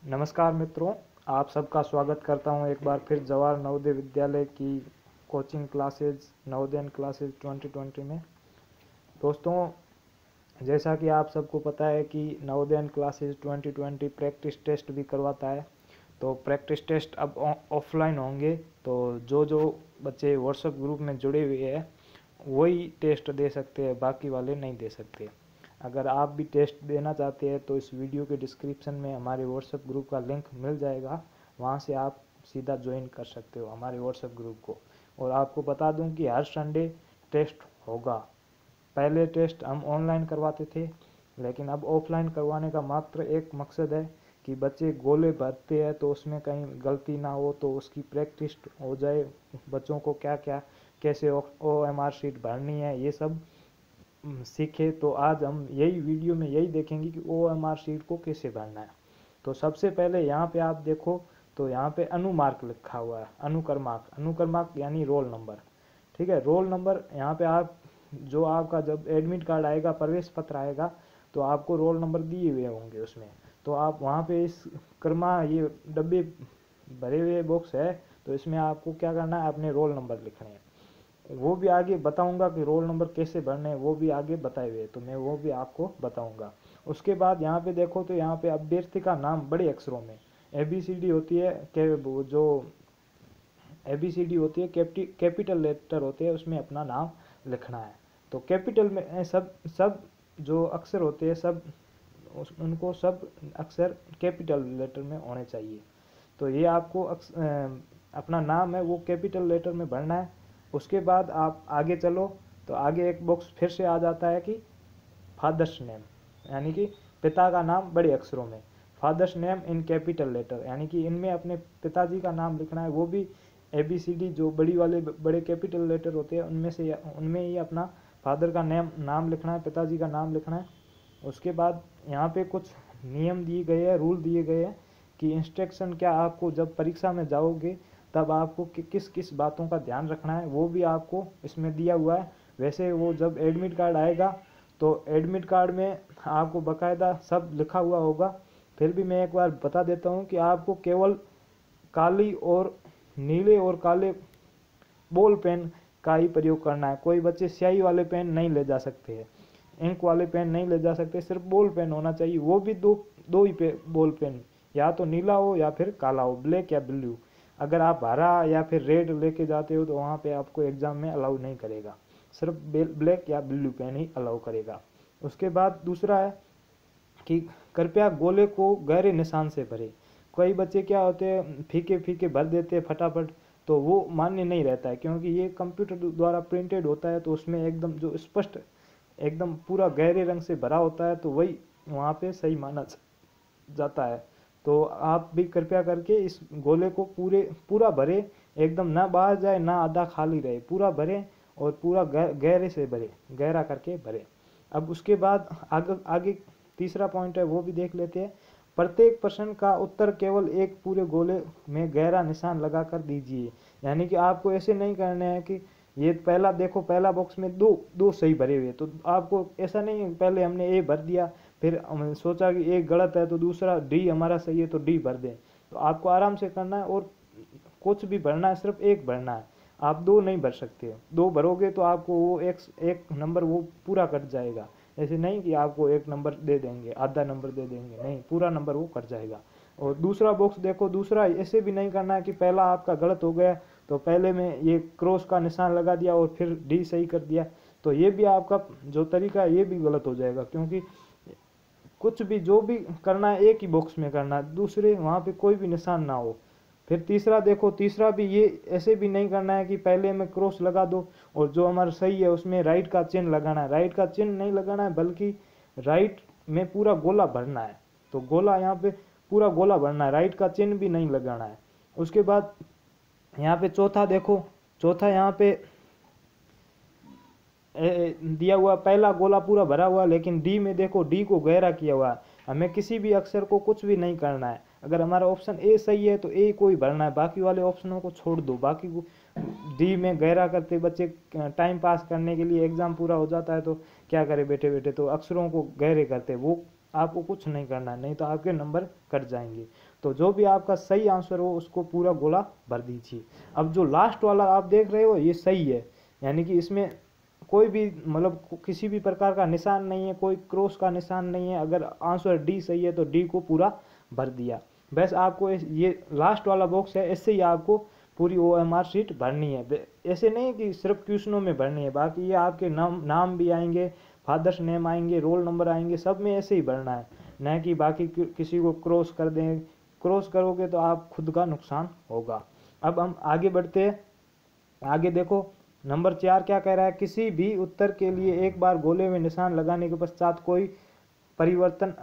नमस्कार मित्रों, आप सबका स्वागत करता हूं एक बार फिर जवाहर नवोदय विद्यालय की कोचिंग क्लासेज नवोदय क्लासेज 2020 में। दोस्तों, जैसा कि आप सबको पता है कि नवोदय क्लासेज 2020 प्रैक्टिस टेस्ट भी करवाता है। तो प्रैक्टिस टेस्ट अब ऑफलाइन होंगे, तो जो जो बच्चे व्हाट्सएप ग्रुप में जुड़े हुए हैं वही टेस्ट दे सकते हैं, बाकी वाले नहीं दे सकते। अगर आप भी टेस्ट देना चाहते हैं तो इस वीडियो के डिस्क्रिप्शन में हमारे व्हाट्सएप ग्रुप का लिंक मिल जाएगा, वहाँ से आप सीधा ज्वाइन कर सकते हो हमारे व्हाट्सएप ग्रुप को। और आपको बता दूं कि हर संडे टेस्ट होगा। पहले टेस्ट हम ऑनलाइन करवाते थे, लेकिन अब ऑफलाइन करवाने का मात्र एक मकसद है कि बच्चे गोले भरते हैं तो उसमें कहीं गलती ना हो, तो उसकी प्रैक्टिस हो जाए। बच्चों को क्या क्या कैसे OMR शीट भरनी है ये सब सीखे। तो आज हम यही वीडियो में यही देखेंगे कि OMR शीट को कैसे भरना है। तो सबसे पहले यहाँ पे आप देखो तो यहाँ पे अनुमार्क लिखा हुआ है, अनुक्रमांक। अनुक्रमांक यानी रोल नंबर, ठीक है। रोल नंबर यहाँ पे आप जो आपका जब एडमिट कार्ड आएगा, प्रवेश पत्र आएगा, तो आपको रोल नंबर दिए हुए होंगे उसमें। तो आप वहाँ पे इस ये डब्बे भरे हुए बॉक्स है, तो इसमें आपको क्या करना है, अपने रोल नंबर लिखने हैं। वो भी आगे बताऊंगा कि रोल नंबर कैसे भरने हैं, वो भी आगे बताए हुए, तो मैं वो भी आपको बताऊंगा। उसके बाद यहाँ पे देखो तो यहाँ पे अभ्यर्थी का नाम बड़े अक्षरों में ABCD होती है, जो ABCD होती है कैपिटल लेटर होते हैं, उसमें अपना नाम लिखना है। तो कैपिटल में सब सब जो अक्षर होते हैं सब उनको सब अक्षर कैपिटल लेटर में होने चाहिए। तो ये आपको अपना नाम है वो कैपिटल लेटर में भरना है। उसके बाद आप आगे चलो तो आगे एक बॉक्स फिर से आ जाता है कि फादर्स नेम, यानी कि पिता का नाम बड़े अक्षरों में। Father's name in capital letter, यानी कि इनमें अपने पिताजी का नाम लिखना है। वो भी ABCD जो बड़े कैपिटल लेटर होते हैं उनमें ही अपना फादर का नाम लिखना है, पिताजी का नाम लिखना है। उसके बाद यहाँ पे कुछ नियम दिए गए हैं, रूल दिए गए हैं कि इंस्ट्रक्शन क्या, आपको जब परीक्षा में जाओगे तब आपको किस किस बातों का ध्यान रखना है, वो भी आपको इसमें दिया हुआ है। वैसे वो जब एडमिट कार्ड आएगा तो एडमिट कार्ड में आपको बकायदा सब लिखा हुआ होगा। फिर भी मैं एक बार बता देता हूँ कि आपको केवल काली और नीले और काले बॉल पेन का ही प्रयोग करना है। कोई बच्चे स्याही वाले पेन नहीं ले जा सकते हैं, इंक वाले पेन नहीं ले जा सकते, सिर्फ बॉल पेन होना चाहिए। वो भी दो दो ही बॉल पेन, या तो नीला हो या फिर काला हो, ब्लैक या ब्लू। अगर आप हरा या फिर रेड लेके जाते हो तो वहाँ पे आपको एग्जाम में अलाउ नहीं करेगा, सिर्फ ब्लैक या ब्लू पेन ही अलाउ करेगा। उसके बाद दूसरा है कि कृपया गोले को गहरे निशान से भरें। कई बच्चे क्या होते हैं, फीके फीके भर देते हैं फटाफट, तो वो मान्य नहीं रहता है, क्योंकि ये कंप्यूटर द्वारा प्रिंटेड होता है, तो उसमें एकदम जो स्पष्ट एकदम पूरा गहरे रंग से भरा होता है, तो वही वहाँ पे सही माना जाता है। तो आप भी कृपया करके इस गोले को पूरा भरे, एकदम ना बाहर जाए ना आधा खाली रहे, पूरा भरे और पूरा गहरे से भरे, गहरा करके भरे। अब उसके बाद आगे आगे तीसरा पॉइंट है, वो भी देख लेते हैं। प्रत्येक प्रश्न का उत्तर केवल एक पूरे गोले में गहरा निशान लगाकर दीजिए। यानी कि आपको ऐसे नहीं करने हैं कि ये पहला देखो, पहला बॉक्स में दो दो सही भरे हुए, तो आपको ऐसा नहीं पहले हमने A भर दिया, फिर हमने सोचा कि A गलत है तो दूसरा D हमारा सही है तो D भर दें। तो आपको आराम से करना है, और कुछ भी भरना है सिर्फ एक भरना है, आप दो नहीं भर सकते। दो भरोगे तो आपको वो एक नंबर वो पूरा कट जाएगा। ऐसे नहीं कि आपको एक नंबर दे देंगे, आधा नंबर दे देंगे, नहीं, पूरा नंबर वो कट जाएगा। और दूसरा बॉक्स देखो, दूसरा ऐसे भी नहीं करना है कि पहला आपका गलत हो गया तो पहले में ये क्रॉस का निशान लगा दिया और फिर D सही कर दिया, तो ये भी आपका जो तरीका है ये भी गलत हो जाएगा। क्योंकि कुछ भी जो भी करना है एक ही बॉक्स में करना है, दूसरे वहाँ पे कोई भी निशान ना हो। फिर तीसरा देखो, तीसरा भी ये ऐसे भी नहीं करना है कि पहले में क्रॉस लगा दो और जो हमारा सही है उसमें राइट का चिन्ह लगाना है। राइट का चिन्ह नहीं लगाना है, बल्कि राइट में पूरा गोला भरना है। तो गोला यहाँ पे पूरा गोला भरना है, राइट का चिन्ह भी नहीं लगाना है। उसके बाद यहाँ पे चौथा देखो, चौथा यहाँ पे दिया हुआ पहला गोला पूरा भरा हुआ, लेकिन D में देखो D को गहरा किया हुआ है। हमें किसी भी अक्षर को कुछ भी नहीं करना है। अगर हमारा ऑप्शन A सही है तो A को ही भरना है, बाकी वाले ऑप्शनों को छोड़ दो। बाकी को D में गहरा करते बच्चे टाइम पास करने के लिए, एग्जाम पूरा हो जाता है तो क्या करे बैठे बैठे, तो अक्षरों को गहरे करते, वो आपको कुछ नहीं करना है, नहीं तो आपके नंबर कट जाएंगे। तो जो भी आपका सही आंसर हो उसको पूरा गोला भर दीजिए। अब जो लास्ट वाला आप देख रहे हो ये सही है, यानी कि इसमें कोई भी मतलब किसी भी प्रकार का निशान नहीं है, कोई क्रॉस का निशान नहीं है। अगर आंसर डी सही है तो डी को पूरा भर दिया। बस आपको ये लास्ट वाला बॉक्स है, इससे ही आपको पूरी OMR शीट भरनी है। ऐसे नहीं कि सिर्फ क्वेश्चनों में भरनी है, बाकी ये आपके नाम भी आएंगे, फादर्स नेम आएंगे, रोल नंबर आएंगे, सब में ऐसे ही भरना है, न कि बाकी किसी को क्रॉस कर दें। क्रॉस करोगे तो आप खुद का नुकसान होगा। अब हम आगे बढ़ते हैं। आगे देखो नंबर 4 क्या कह रहा है, किसी भी उत्तर के लिए एक बार गोले में निशान लगाने के पश्चात कोई परिवर्तन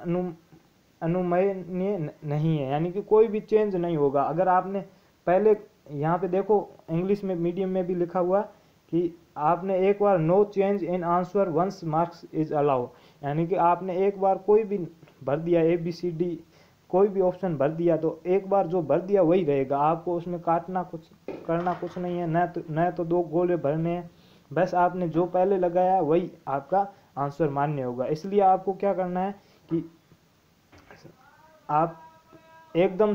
अनुमेय नहीं है, यानी कि कोई भी चेंज नहीं होगा। अगर आपने पहले यहाँ पे देखो इंग्लिश में मीडियम में भी लिखा हुआ कि आपने एक बार no change in answer once marks is allow, यानी कि आपने एक बार कोई भी भर दिया ABCD कोई भी ऑप्शन भर दिया तो एक बार जो भर दिया वही रहेगा, आपको उसमें काटना कुछ करना कुछ नहीं है, न तो 2 गोले भरने हैं। बस आपने जो पहले लगाया वही आपका आंसर मान्य होगा। इसलिए आपको क्या करना है कि आप एकदम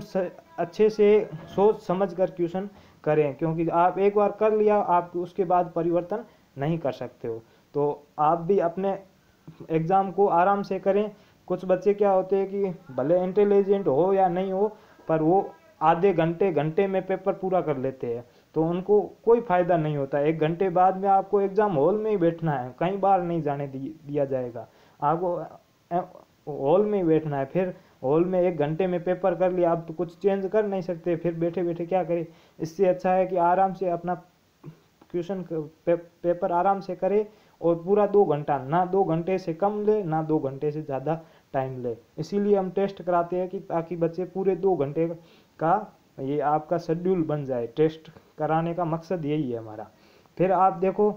अच्छे से सोच समझ कर क्वेश्चन करें, क्योंकि आप एक बार कर लिया आप उसके बाद परिवर्तन नहीं कर सकते हो। तो आप भी अपने एग्ज़ाम को आराम से करें। कुछ बच्चे क्या होते हैं कि भले इंटेलिजेंट हो या नहीं हो, पर वो आधे घंटे में पेपर पूरा कर लेते हैं, तो उनको कोई फ़ायदा नहीं होता। 1 घंटे बाद में आपको एग्ज़ाम हॉल में ही बैठना है, कहीं बाहर नहीं जाने दिया जाएगा। आपको हॉल में ही बैठना है। फिर हॉल में 1 घंटे में पेपर कर लिया, आप तो कुछ चेंज कर नहीं सकते, फिर बैठे बैठे क्या करें। इससे अच्छा है कि आराम से अपना क्वेश्चन पेपर आराम से करे और पूरा 2 घंटा, ना 2 घंटे से कम ले ना 2 घंटे से ज़्यादा टाइम ले। इसीलिए हम टेस्ट कराते हैं कि ताकि बच्चे पूरे 2 घंटे का ये आपका शेड्यूल बन जाए। टेस्ट कराने का मकसद यही है हमारा। फिर आप देखो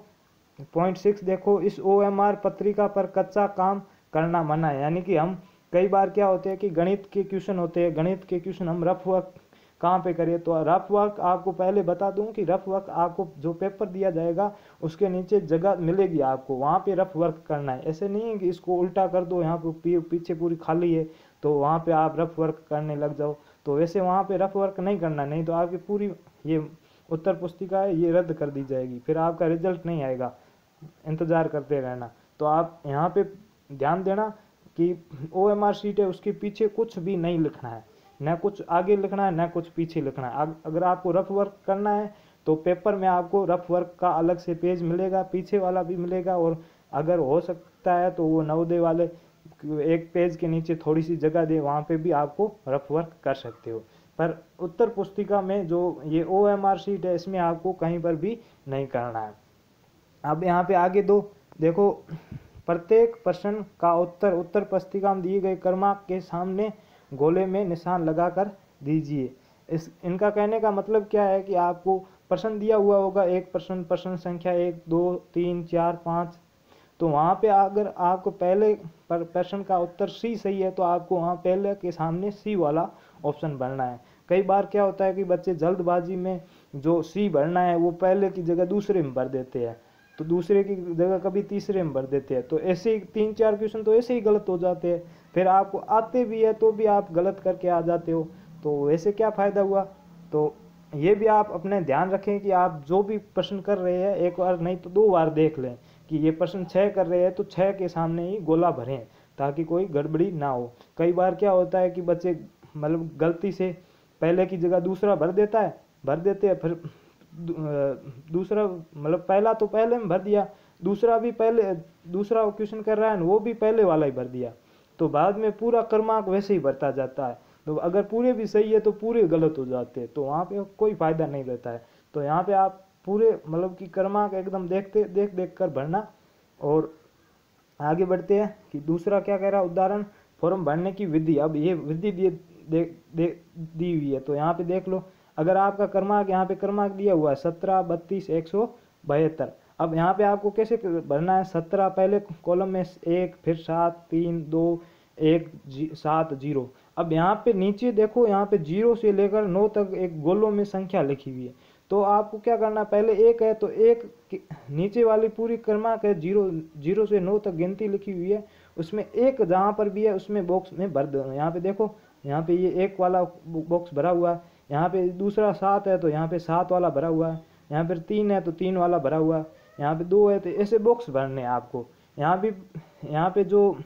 पॉइंट 6 देखो, इस OMR पत्रिका पर कच्चा काम करना मना है, यानी कि हम कई बार क्या होते हैं कि गणित के क्वेश्चन होते हैं, गणित के क्वेश्चन हम रफ वर्क कहाँ पे करें। तो रफ वर्क आपको पहले बता दूं कि रफ वर्क आपको जो पेपर दिया जाएगा उसके नीचे जगह मिलेगी, आपको वहाँ पे रफ वर्क करना है। ऐसे नहीं है कि इसको उल्टा कर दो, यहाँ पे पीछे पूरी खाली है तो वहाँ पे आप रफ वर्क करने लग जाओ। तो वैसे वहाँ पे रफ वर्क नहीं करना, नहीं तो आपकी पूरी ये उत्तर पुस्तिका है ये रद्द कर दी जाएगी, फिर आपका रिजल्ट नहीं आएगा, इंतज़ार करते रहना। तो आप यहाँ पे ध्यान देना कि OMR शीट है उसके पीछे कुछ भी नहीं लिखना है, न कुछ आगे लिखना है न कुछ पीछे लिखना है। अगर आपको रफ वर्क करना है तो पेपर में आपको रफ वर्क का अलग से पेज मिलेगा, पीछे वाला भी मिलेगा, और अगर हो सकता है तो वो नवोदय वाले एक पेज के नीचे थोड़ी सी जगह दे, वहाँ पे भी आपको रफ वर्क कर सकते हो। पर उत्तर पुस्तिका में जो ये OMR शीट है इसमें आपको कहीं पर भी नहीं करना है। अब यहाँ पे आगे देखो प्रत्येक प्रश्न का उत्तर पुस्तिका में दिए गए क्रमांक के सामने गोले में निशान लगाकर दीजिए। इनका कहने का मतलब क्या है कि आपको प्रश्न दिया हुआ होगा, एक प्रश्न संख्या 1 2 3 4 5, तो वहाँ पे अगर आपको पहले प्रश्न का उत्तर C सही है तो आपको वहाँ पहले के सामने C वाला ऑप्शन भरना है। कई बार क्या होता है कि बच्चे जल्दबाजी में जो C भरना है वो पहले की जगह दूसरे में भर देते हैं, तो दूसरे की जगह कभी तीसरे में भर देते हैं, तो ऐसे ही 3-4 क्वेश्चन तो ऐसे ही गलत हो जाते हैं। फिर आपको आते भी है तो भी आप गलत करके आ जाते हो, तो वैसे क्या फ़ायदा हुआ। तो ये भी आप अपने ध्यान रखें कि आप जो भी प्रश्न कर रहे हैं एक बार नहीं तो 2 बार देख लें कि ये प्रश्न 6 कर रहे हैं तो 6 के सामने ही गोला भरें ताकि कोई गड़बड़ी ना हो। कई बार क्या होता है कि बच्चे मतलब गलती से पहले की जगह दूसरा भर देते हैं, फिर दूसरा मतलब पहला तो पहले में भर दिया, दूसरा भी पहले, दूसरा क्वेश्चन कर रहा है वो भी पहले वाला ही भर दिया, तो बाद में पूरा क्रमांक वैसे ही भरता जाता है। तो अगर पूरे भी सही है तो पूरे गलत हो जाते हैं, तो वहाँ पे कोई फ़ायदा नहीं रहता है। तो यहाँ पे आप पूरे मतलब कि क्रमांक एकदम देख कर भरना। और आगे बढ़ते हैं कि दूसरा क्या कह रहा है, उदाहरण फॉर्म भरने की विधि। अब ये विधि दी हुई है, तो यहाँ पे देख लो। अगर आपका क्रमांक यहाँ पे क्रमांक दिया हुआ है 17 32 172, अब यहाँ पे आपको कैसे भरना है। 17 पहले कॉलम में 1, फिर 7 3 2 1 7 0। अब यहाँ पे नीचे देखो, यहाँ पे 0 से लेकर 9 तक एक गोलों में संख्या लिखी हुई है, तो आपको क्या करना, पहले 1 है तो 1 नीचे वाली पूरी क्रमांक है 0 से 9 तक गिनती लिखी हुई है, उसमें एक जहाँ पर भी है उसमें बॉक्स में भर दो। यहाँ पे देखो, यहाँ पे ये 1 वाला बॉक्स भरा हुआ है, यहाँ पे दूसरा 7 है तो यहाँ पे 7 वाला भरा हुआ है, यहाँ पर 3 है तो 3 वाला भरा हुआ है, यहाँ पे 2 है तो ऐसे बॉक्स भरने हैं आपको। यहाँ पे जो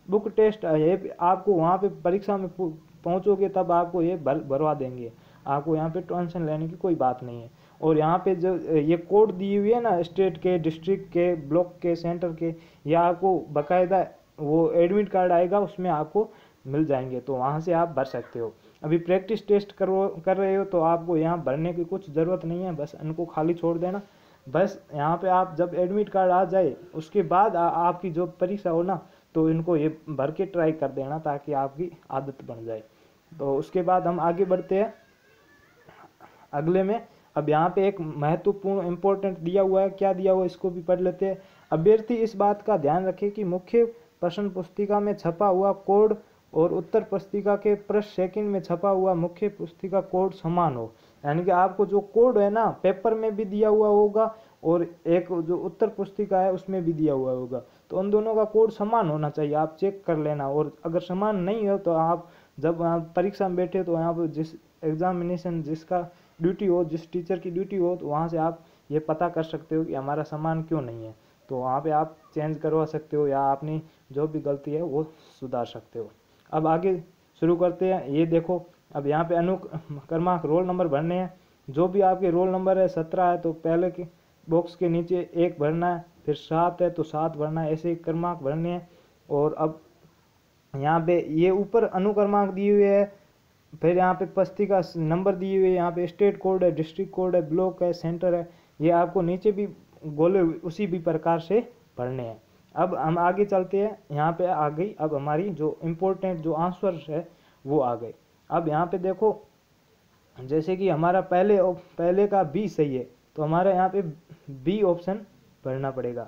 बुक टेस्ट है आपको वहाँ पे परीक्षा में पहुँचोगे तब आपको ये भरवा देंगे, आपको यहाँ पे टेंशन लेने की कोई बात नहीं है। और यहाँ पे जो ये कोड दी हुई है ना, स्टेट के, डिस्ट्रिक्ट के, ब्लॉक के, सेंटर के, ये आपको बाकायदा वो एडमिट कार्ड आएगा उसमें आपको मिल जाएंगे, तो वहाँ से आप भर सकते हो। अभी प्रैक्टिस टेस्ट कर रहे हो तो आपको यहाँ भरने की कुछ ज़रूरत नहीं है, बस इनको खाली छोड़ देना। बस यहाँ पे आप जब एडमिट कार्ड आ जाए उसके बाद आपकी जो परीक्षा हो ना, तो इनको ये भर के ट्राई कर देना ताकि आपकी आदत बन जाए। तो उसके बाद हम आगे बढ़ते हैं अगले में। अब यहाँ पे एक महत्वपूर्ण इम्पोर्टेंट दिया हुआ है, क्या दिया हुआ है इसको भी पढ़ लेते हैं। अभ्यर्थी इस बात का ध्यान रखे कि मुख्य प्रश्न पुस्तिका में छपा हुआ कोड और उत्तर पुस्तिका के प्रश्न सेकंड में छपा हुआ मुख्य पुस्तिका कोड समान हो। यानी कि आपको जो कोड है ना पेपर में भी दिया हुआ होगा और एक जो उत्तर पुस्तिका है उसमें भी दिया हुआ होगा, तो उन दोनों का कोड समान होना चाहिए, आप चेक कर लेना। और अगर समान नहीं हो तो आप जब आप परीक्षा में बैठे तो यहाँ पर जिस एग्जामिनेशन जिसका ड्यूटी हो, जिस टीचर की ड्यूटी हो, तो वहाँ से आप ये पता कर सकते हो कि हमारा समान क्यों नहीं है, तो वहाँ पे आप चेंज करवा सकते हो या अपनी जो भी गलती है वो सुधार सकते हो। अब आगे शुरू करते हैं। ये देखो, अब यहाँ पे अनुक्रमांक रोल नंबर भरने हैं। जो भी आपके रोल नंबर है 17 है तो पहले के बॉक्स के नीचे 1 भरना है, फिर 7 है तो 7 भरना है, ऐसे ही क्रमांक भरने हैं। और अब यहाँ पे ये ऊपर अनुक्रमांक दिए हुए है, फिर यहाँ पे पुस्तिका नंबर दिए हुए, यहाँ पे स्टेट कोड है, डिस्ट्रिक्ट कोड है, ब्लॉक है, सेंटर है, ये आपको नीचे भी गोले उसी भी प्रकार से भरने हैं। अब हम आगे चलते हैं। यहाँ पे आ गई अब हमारी जो इम्पोर्टेंट जो आंसर है वो आ गए। अब यहाँ पे देखो, जैसे कि हमारा पहले का बी सही है तो हमारा यहाँ पे बी ऑप्शन भरना पड़ेगा।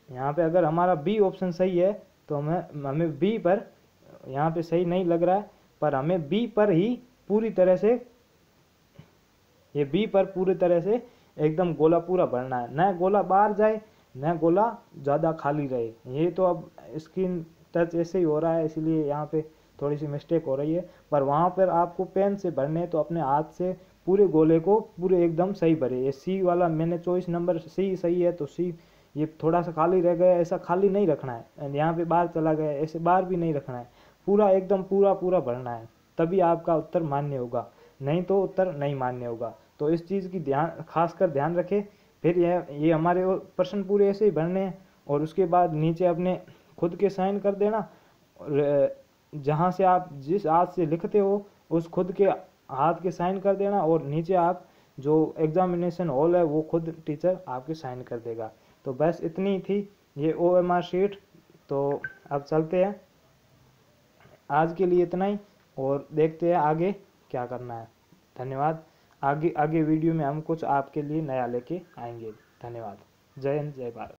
यहाँ पे अगर हमारा बी ऑप्शन सही है तो हमें बी पर, यहाँ पे सही नहीं लग रहा है पर हमें बी पर ही पूरी तरह से, ये बी पर पूरी तरह से एकदम गोला पूरा भरना है, न गोला बाहर जाए न गोला ज़्यादा खाली रहे। ये तो अब स्क्रीन टच ऐसे ही हो रहा है इसलिए यहाँ पे थोड़ी सी मिस्टेक हो रही है, पर वहाँ पर आपको पेन से भरने तो अपने हाथ से पूरे गोले को पूरे एकदम सही भरे। ये सी वाला मैंने चॉइस नंबर सी सही है तो सी, ये थोड़ा सा खाली रह गया, ऐसा खाली नहीं रखना है, यहाँ पे बाहर चला गया ऐसे बाहर भी नहीं रखना है, पूरा एकदम पूरा भरना है, तभी आपका उत्तर मान्य होगा, नहीं तो उत्तर नहीं मान्य होगा। तो इस चीज़ की खासकर ध्यान रखें। फिर ये हमारे प्रश्न पूरे ऐसे ही भरने हैं और उसके बाद नीचे अपने खुद के साइन कर देना, और जहाँ से आप जिस हाथ से लिखते हो उस खुद के हाथ के साइन कर देना, और नीचे आप जो एग्जामिनेशन हॉल है वो खुद टीचर आपके साइन कर देगा। तो बस इतनी थी ये OMR शीट। तो अब चलते हैं, आज के लिए इतना ही और देखते हैं आगे क्या करना है। धन्यवाद। आगे वीडियो में हम कुछ आपके लिए नया लेके आएंगे। धन्यवाद। जय हिंद, जय भारत।